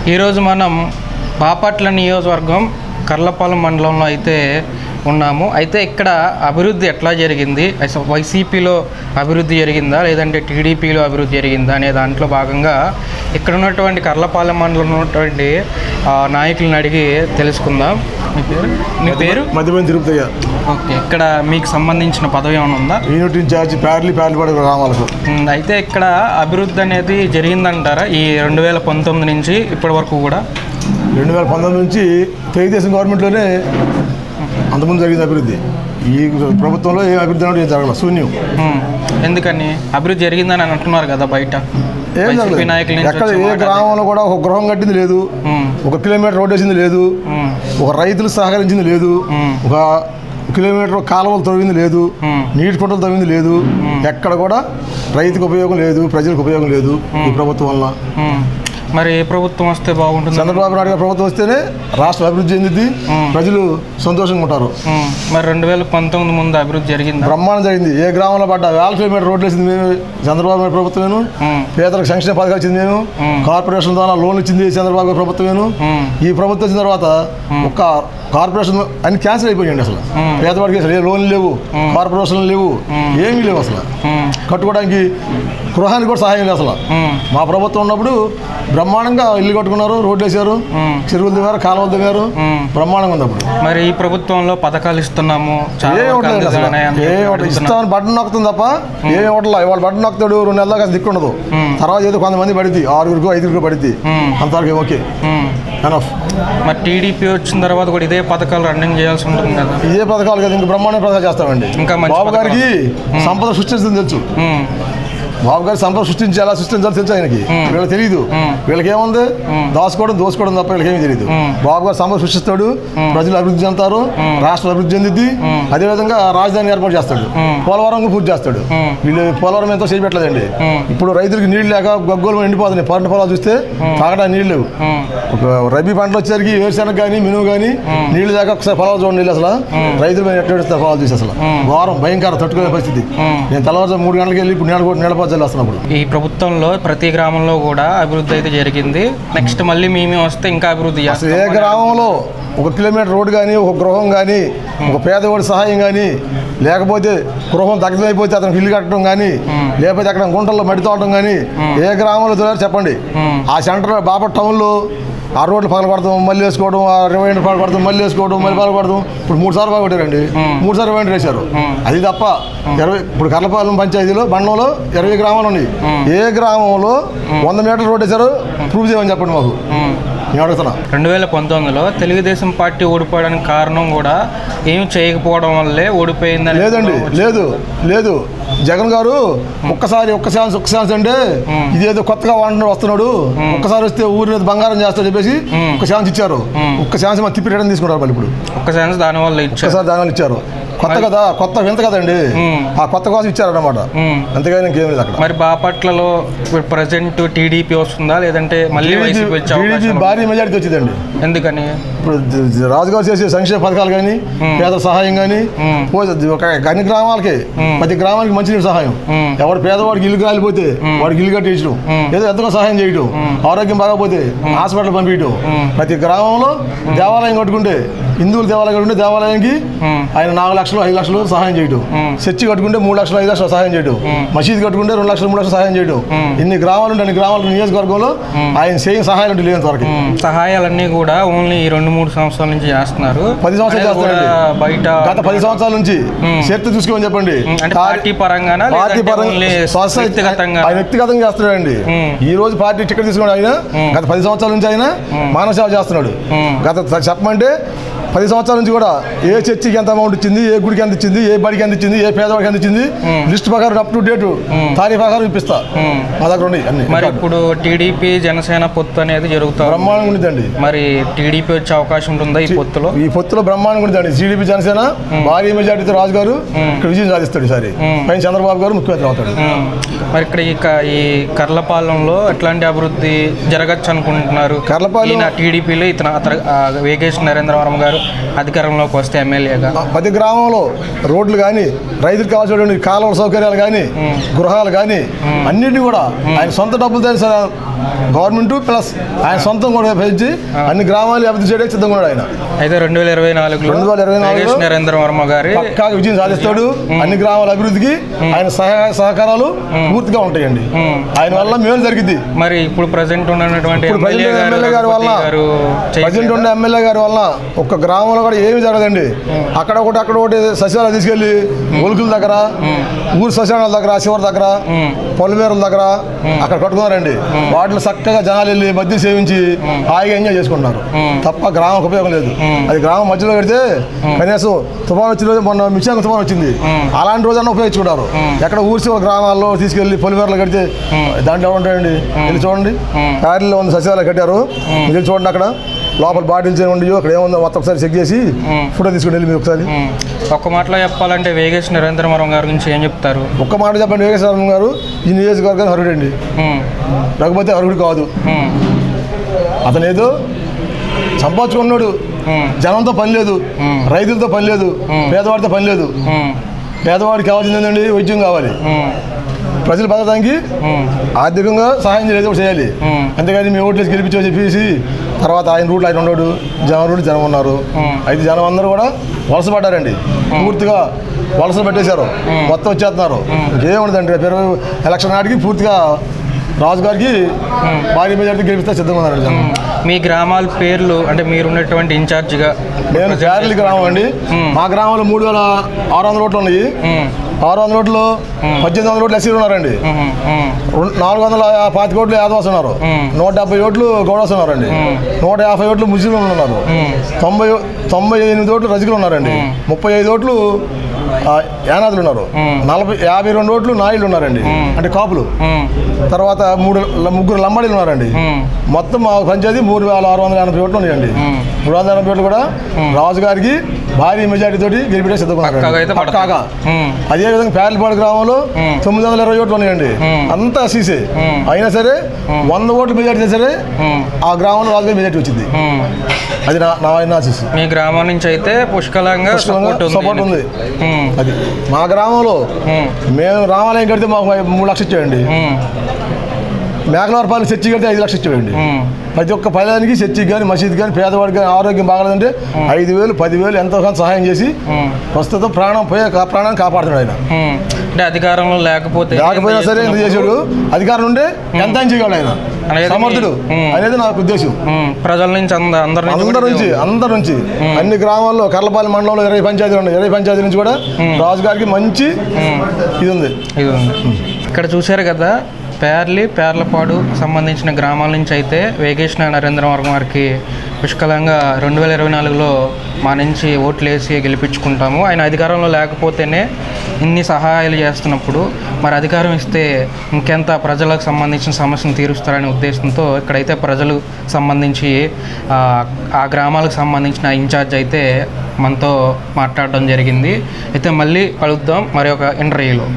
ఈరోజు మనం బాపట్ల నియోజకవర్గం కర్లపాలెం మండలంలో అయితే ఉన్నాము. అయితే ఇక్కడ అభివృద్ధి ఎట్లా జరిగింది, వైసీపీలో అభివృద్ధి జరిగిందా లేదంటే టీడీపీలో అభివృద్ధి జరిగిందా అనే దాంట్లో భాగంగా ఇక్కడ ఉన్నటువంటి కర్లపాలెం మండలంలో ఉన్నటువంటి నాయకులను అడిగి తెలుసుకుందాం. మీ పేరు? మధ్యమైన తిరుపతి. ఓకే, ఇక్కడ మీకు సంబంధించిన పదవి ఏమైనా ఉందా? యూనిట్ ఇన్ఛార్జ్ ప్యార్లీ గ్రామాలకు. అయితే ఇక్కడ అభివృద్ధి అనేది జరిగిందంటారా ఈ 2019 నుంచి ఇప్పటి వరకు కూడా? 2019 నుంచి తెలుగుదేశం గవర్నమెంట్లోనే అంతకుముందు జరిగింది అభివృద్ధి. ఈ ప్రభుత్వంలో ఏ అభివృద్ధి అనేది ఏం జరగలేదు, శూన్యం. ఎందుకని అభివృద్ధి జరిగిందని అంటున్నారు కదా బయట? ఏం జరగలేదు. ఎక్కడ ఏ గ్రామంలో కూడా ఒక గృహం కట్టింది లేదు, 1 కిలోమీటర్ రోడ్ వేసింది లేదు, ఒక రైతులు సహకరించింది లేదు, ఒక కిలోమీటర్ కాలువలు తవ్వింది లేదు, నీటి కుంటలు తవ్వింది లేదు. ఎక్కడ కూడా రైతుకు ఉపయోగం లేదు, ప్రజలకు ఉపయోగం లేదు ఈ ప్రభుత్వం వల్ల. మరి ఏ ప్రభుత్వం వస్తే బాగుంటుంది? చంద్రబాబు నాయుడు గారి ప్రభుత్వం వస్తేనే రాష్ట్రం అభివృద్ధి చెందింది, ప్రజలు సంతోషంగా ఉంటారు. మరి 2019 ముందు అభివృద్ధి జరిగింది? బ్రహ్మాండం జరిగింది. ఏ గ్రామంలో పడ్డా 1000 కిలోమీటర్ రోడ్లు వేసింది మేము, చంద్రబాబు నాయుడు ప్రభుత్వమేను. పేదలకు సంక్షేమ పథకాలు ఇచ్చింది మేము, కార్పొరేషన్ ద్వారా లోన్లు ఇచ్చింది చంద్రబాబు గారి ప్రభుత్వమేను. ఈ ప్రభుత్వం వచ్చిన తర్వాత ఒక్క కార్పొరేషన్ అన్ని క్యాన్సిల్ అయిపోయాయండి. అసలు పేదవాడికి అసలు ఏ లోన్లు లేవు, కార్పొరేషన్లు లేవు, ఏమీ లేవు. అసలు కట్టుకోవడానికి గృహానికి కూడా సహాయం లేదు. అసలు మా ప్రభుత్వం ఉన్నప్పుడు బ్రహ్మాండంగా ఇల్లు కట్టుకున్నారు, రోడ్లు వేసారు, చెరువులు దిగారు, కాలువలు దిగారు, బ్రహ్మాండంగా ఉంది. అప్పుడు మరి ఈ ప్రభుత్వంలో పథకాలు ఇస్తున్నాము, ఇస్తామని బట్టన్ నొక్కుతుంది తప్ప ఏ హోటల్ వాళ్ళు బట్టన్ నొక్కుతాడు 2 నెలల దాకా దిక్కు ఉండదు. తర్వాత ఏదో కొంతమంది పడిద్ది, 6గురికో 5గురికో పడిద్ది, అంతవరకు ఓకే ఎనఫ్. మరి టీడీపీ వచ్చిన తర్వాత కూడా ఇదే పథకాలు రన్నింగ్ చేయాల్సి ఉంటుంది కదా? ఇదే పథకాలు కదా, ఇంకా బ్రహ్మాండ పథకాలు చేస్తామండి. ఇంకా బాబు గారికి సంపద సృష్టించింది తెలుసు. బాబు గారి సంపద సృష్టించి ఎలా సృష్టించాలో తెలుసు ఆయనకి. వీళ్ళకి తెలియదు. వీళ్ళకి ఏముంది, దోసుకోవడం తప్ప వీళ్ళకి ఏమీ తెలియదు. బాబు గారు సంపద సృష్టిస్తాడు, ప్రజలు అభివృద్ధి చెందుతారు, రాష్ట్రం అభివృద్ధి చెందిద్ది. అదేవిధంగా రాజధాని ఏర్పాటు చేస్తాడు, పోలవరం పూర్తి చేస్తాడు. వీళ్ళు పోలవరం ఎంతో చేపెట్టలేదండి. ఇప్పుడు రైతులకు నీళ్లు లేక గగ్గోలు ఎండిపోతున్నాయి. పంట పొలాలు చూస్తే తాగడానికి నీళ్ళు లేవు. ఒక రబీ పంటలు వచ్చేసరికి వేరుశెనగ కానీ మినుము కానీ నీళ్లు లేక ఒకసారి పొలాలు చూడండి. నీళ్ళు అసలు రైతులు ఎట్లా పొలాలు చూసి అసలు ఘోరం భయంకర తట్టుకునే పరిస్థితి. నేను తెల్లవారు 3 గంటలకు వెళ్ళి ఇప్పుడు నీళ్ళ ఈ ప్రభుత్వంలో ప్రతి గ్రామంలో కూడా అభివృద్ధి అయితే జరిగింది. నెక్స్ట్ మళ్ళీ మేమే వస్తే ఇంకా అభివృద్ధి చేస్తాం. ఏ గ్రామంలో 1 కిలోమీటర్ రోడ్డు కానీ, ఒక గృహం కానీ, ఒక పేదవాడి సహాయం కానీ, లేకపోతే గృహం దగ్ధమైపోతే అతనికి ఇల్లు కట్టడం కానీ, లేకపోతే అక్కడ గుంటల్లో మట్టి తోవడం కానీ ఏ గ్రామంలో దొరారు చెప్పండి. ఆ సెంటర్ బాపట్ల టౌన్లో ఆ రోడ్లు పగల కొడతాం, మళ్ళీ వేసుకోవడం, ఆ రివైండర్ పగల కొడతాం, మళ్ళీ వేసుకోవడం, మళ్ళీ పగల కొడతాం. ఇప్పుడు 3 సార్లు బాగా కొట్టారండి, 3 సార్లు రివైండర్ వేశారు. అది తప్ప 20 ఇప్పుడు కర్లపాలెం పంచాయతీలో బండంలో 20 గ్రామాలు ఉన్నాయి. ఏ గ్రామంలో 100 మీటర్ల రోడ్డు వేశారు ప్రూవ్ చేయమని చెప్పండి మాకు. నేను అడుగుతున్నా. 2019లో తెలుగుదేశం పార్టీ ఓడిపోవడానికి కారణం కూడా ఏమి చేయకపోవడం వల్లే ఓడిపోయిందని? లేదండి, లేదు. జగన్ గారు ఒక్కసారి ఒక్క ఛాన్స్ అంటే ఇదేదో కొత్తగా వస్తున్నాడు, ఒక్కసారి వస్తే ఊరి మీద బంగారం చేస్తా చెప్పేసి ఒక ఛాన్స్ ఇచ్చారు. ఒక్క ఛాన్స్ మా తిప్పి రిటర్న్ తీసుకుంటారు. మళ్ళీ ఇప్పుడు ఒక్క ఛాన్స్ దానివల్ల ఇచ్చారు. కొత్త కదా, కొత్త వింత కదండి, ఆ కొత్త కోసం ఇచ్చారన్నమాట. అంతేగాని ఇంకేం లేదు అక్కడ. మరి బాపట్లలో ప్రజెంట్ టీడీపీ వస్తుందా లేదంటే మళ్ళీ టీడీపీ భారీ మెజారిటీ వచ్చిందండి. ఎందుకని? ఇప్పుడు రాజుగారు చేసే సంక్షేమ పథకాలు కానీ, పేద సహాయం కానీ, అన్ని గ్రామాలకి, ప్రతి గ్రామానికి మంచినీటి సహాయం, ఎవరు పేదవాడికి ఇల్లు కాలిపోతే వాడికి ఇల్లు కట్టించడం, ఏదో ఎంతగా సహాయం చేయడం, ఆరోగ్యం బాగపోతే హాస్పిటల్ పంపించడం. ప్రతి గ్రామంలో దేవాలయం కట్టుకుంటే, హిందువులు దేవాలయం కట్టుకుంటే దేవాలయానికి ఆయన 4 లక్షలు 5 లక్షలు సహాయం చేయడం, చర్చి కట్టుకుంటే 3 లక్షలు 5 లక్షలు సహాయం చేయడం, మసీదు కట్టుకుంటే 2 లక్షలు 3 లక్షలు సహాయం చేయడం. ఇన్ని గ్రామాలు ఉంటే అన్ని గ్రామాల నియోజకవర్గంలో ఆయన చేయని సహాయాలు అంటే లేని వరకు. సహాయాలన్నీ కూడా ఓన్లీ 2-3 సంవత్సరాల నుంచి చేస్తున్నారు. 10 సంవత్సరాలు చేస్తారండి బయట. గత 10 సంవత్సరాల నుంచి చరిత్ర చూసుకోమని చెప్పండి. పార్టీ పరంగా ఆయన వ్యక్తిగతంగా చేస్తున్నాడండి. ఈ రోజు పార్టీ టికెట్ తీసుకుని ఆయన గత 10 సంవత్సరాల నుంచి ఆయన మానవ సేవ చేస్తున్నాడు. చెప్పమంటే 10 సంవత్సరాల నుంచి కూడా ఏ చర్చికి ఎంత అమౌంట్ ఇచ్చింది, ఏ గుడికి ఎంత ఇచ్చింది, ఏ బడికి ఎంత ఇచ్చింది, ఏ పేదవాడికి ఎంత ఇచ్చింది, లిస్ట్ ప్రకారం అప్ టు డేట్ తారీఖు ప్రకారం ఇప్పిస్తా. మా దగ్గర ఉన్నాయి అన్ని. మరి ఇప్పుడు టీడీపీ జనసేన పొత్తు అనేది జరుగుతుంది, బ్రహ్మాండంగా ఉంటుందండి. మరి టీడీపీ వచ్చే అవకాశం ఉంటుందా ఈ పొత్తులో? ఈ పొత్తులో బ్రహ్మాండంగా ఉంటుందండి. టీడీపీ జనసేన భారీ మెజార్టీతో రాజు గారు ఇక్కడ విజయం సాధిస్తాడు. ఈసారి పైన చంద్రబాబు గారు ముఖ్యమంత్రి అవుతాడు. మరి ఇక్కడ ఈ కర్లపాలెంలో ఎట్లాంటి అభివృద్ధి జరగచ్చు అనుకుంటున్నారు? కర్లపాలెం టీడీపీలో వేగేష్ నరేంద్రవరం గారు అధికారంలోకి వస్తే ఎమ్మెల్యేగా? ప్రతి గ్రామంలో రోడ్లు కానీ, రైతులకు కావాల్సినటువంటి కాలువల సౌకర్యాలు కానీ, గృహాలు కానీ అన్నిటినీ కూడా ఆయన సొంత డబ్బులు తెలిసిన గవర్నమెంట్ ప్లస్ ఆయన సొంతం కూడా పెంచి అన్ని గ్రామాలు అభివృద్ధి చేయడానికి సిద్ధంగా ఉన్నాడు ఆయన. అయితే 2024 నరేంద్ర వర్మ గారి పక్కాగా విజయం సాధిస్తాడు. అన్ని గ్రామాల అభివృద్ధికి ఆయన సహకారాలు పూర్తిగా ఉంటాయండి. ఆయన వల్ల మేలు జరిగింది. మరి ఇప్పుడు ప్రజెంట్ ఉన్నటువంటి ఎమ్మెల్యే గారి వల్ల ఒక్క గ్రామంలో కూడా ఏమి జరగదండి. అక్కడ ఒకటి సచివాలయం తీసుకెళ్లి ఒలుకుల దగ్గర, ఊరు సచివాలయాల దగ్గర, శివరి దగ్గర, పొలిమేరల దగ్గర అక్కడ కట్టుకున్నారండి. వాటిలో చక్కగా జనాలు వెళ్ళి మధ్య సేవించి హాయిగా ఎంజాయ్ చేసుకుంటున్నారు తప్ప గ్రామం ఉపయోగం లేదు. అది గ్రామం మధ్యలో పెడితే కనీసం తుఫాను వచ్చిన రోజు, మొన్న మిషాంగ తుఫాను వచ్చింది, అలాంటి రోజన్నా ఉపయోగించుకుంటారు. ఎక్కడ ఊరి శివ గ్రామాల్లో తీసుకెళ్లి పొలిమేరలు కడితే దాంట్లో ఉంటాయండి. వెళ్ళి చూడండి, ప్యారీలో ఉన్న సచివాలయం కట్టారు, వెళ్ళి చూడండి. అక్కడ లోపల బాటిల్స్ ఏమి ఉండవు, అక్కడ ఏముందో మొత్తం ఒకసారి చెక్ చేసి ఫోటో తీసుకుని వెళ్ళి మీరు ఒకసారి. ఒక్క మాటలో చెప్పాలంటే వేగేష్ నరేంద్ర వర్మ గారి గురించి ఏం చెప్తారు? ఒక్క మాట చెప్పండి, వేగేష్ వర్మ గారు ఈ నియోజకవర్గానికి అర్హుడండి. లేకపోతే అర్హుడు కాదు. అతను ఏదో సంపాదించుకున్నాడు, జనంతో పని లేదు, రైతులతో పని లేదు, పేదవాడితో పని లేదు. పేదవాడికి కావాల్సింది ఏంటండి? వైద్యం కావాలి. ప్రజలు బతకడానికి ఆర్థికంగా సహాయం చేయాలి. అంతేగాని మీ ఓట్లేసి గెలిపించని చెప్పేసి తర్వాత ఆయన రూట్లు ఆయన ఉన్నాడు, జనం ఉన్నారు. అయితే జనం అందరూ కూడా వలస పడ్డారండి. పూర్తిగా వలసలు పెట్టేశారు, మొత్తం వచ్చేస్తున్నారు. ఏముండదండి, ఎలక్షన్ నాటికి పూర్తిగా రాజుగారికి భారీ మెజారిటీ గెలిపిస్తే సిద్ధంగా ఉన్నారండి జనం. మీ గ్రామాల పేర్లు అంటే మీరున్నటువంటి ఇన్ఛార్జిగా? నేను జార్లి గ్రామం అండి. మా గ్రామంలో 3600 ఓట్లు ఉన్నాయి. 600 ఓట్లు 1800 ఓట్లు ఎస్సీలు ఉన్నారండి. 425 ఓట్లు ఆదివాసులు ఉన్నారు. 170 ఓట్లు గౌడస్ ఉన్నారండి. 150 ఓట్లు ముస్లింలు ఉన్నారు. 98 ఓట్లు రజకులు ఉన్నారండి. 35 ఓట్లు యానాదులు ఉన్నారు. 52 ఓట్లు నాయుళ్ళు ఉన్నారండి, అంటే కాపులు. తర్వాత ముగ్గురు లంబాడీలు ఉన్నారండి. మొత్తం మా పంచాయతీ 3680 ఓట్లు ఉన్నాయండి. 380 ఓట్లు కూడా రాజుగారికి భారీ మెజారిటీ తోటి గెలిపితే సిద్ధంగా. అదేవిధంగా పేర్లపాడు గ్రామంలో 920 ఓట్లు ఉన్నాయండి. అంతా సీసే. అయినా సరే 100 ఓట్లు మెజారిటీ సరే ఆ గ్రామంలో రాజుగారి మెజారిటీ వచ్చింది. అది నా సీసీ. మీ గ్రామం నుంచి అయితే పుష్కలంగా సపోర్ట్ ఉంది. అది మా గ్రామంలో మేము రామాలయం కడితే మాకు 3 లక్షలు ఇచ్చాయండి. మేకలవరపాలెం చర్చి కడితే 5 లక్షలు ఇచ్చాడండి. ప్రతి ఒక్క పల్లెనికి చర్చికి కానీ, మసీద్ కానీ, పేదవాడికి కానీ ఆరోగ్యం బాగలేదంటే 5,000 10,000 ఎంతో కొంత సహాయం చేసి ప్రస్తుతం ప్రాణాన్ని కాపాడుతున్నాడు ఆయన. అంటే అధికారంలో లేకపోయినా సరే ఎంత చేశాడు, అధికారం ఉంటే ఎంత చేయగలడు ఆయన, సమర్థుడు అనేది నాకు ఉద్దేశం. ప్రజల నుంచి అందరి నుంచి అన్ని గ్రామాల్లో కర్లపాలెం మండలంలో 20 పంచాయతీలు ఉన్నాయి. 20 పంచాయతీల నుంచి కూడా రాజుగారికి మంచి ఇది ఉంది. ఇక్కడ చూశారు కదా, పేర్లపాడు సంబంధించిన గ్రామాల నుంచి అయితే వేగేష్ నరేంద్ర వర్మ గారికి పుష్కలంగా 2024లో మా నుంచి ఓట్లు వేసి గెలిపించుకుంటాము. ఆయన అధికారంలో లేకపోతేనే ఇన్ని సహాయాలు చేస్తున్నప్పుడు మరి అధికారం ఇస్తే ఇంకెంత ప్రజలకు సంబంధించిన సమస్యను తీరుస్తారనే ఉద్దేశంతో ఇక్కడైతే ప్రజలు సంబంధించి ఆ గ్రామాలకు సంబంధించిన ఇన్ఛార్జ్ అయితే మనతో మాట్లాడడం జరిగింది. అయితే మళ్ళీ కలుద్దాం మరి ఒక ఇంటర్వ్యూలో.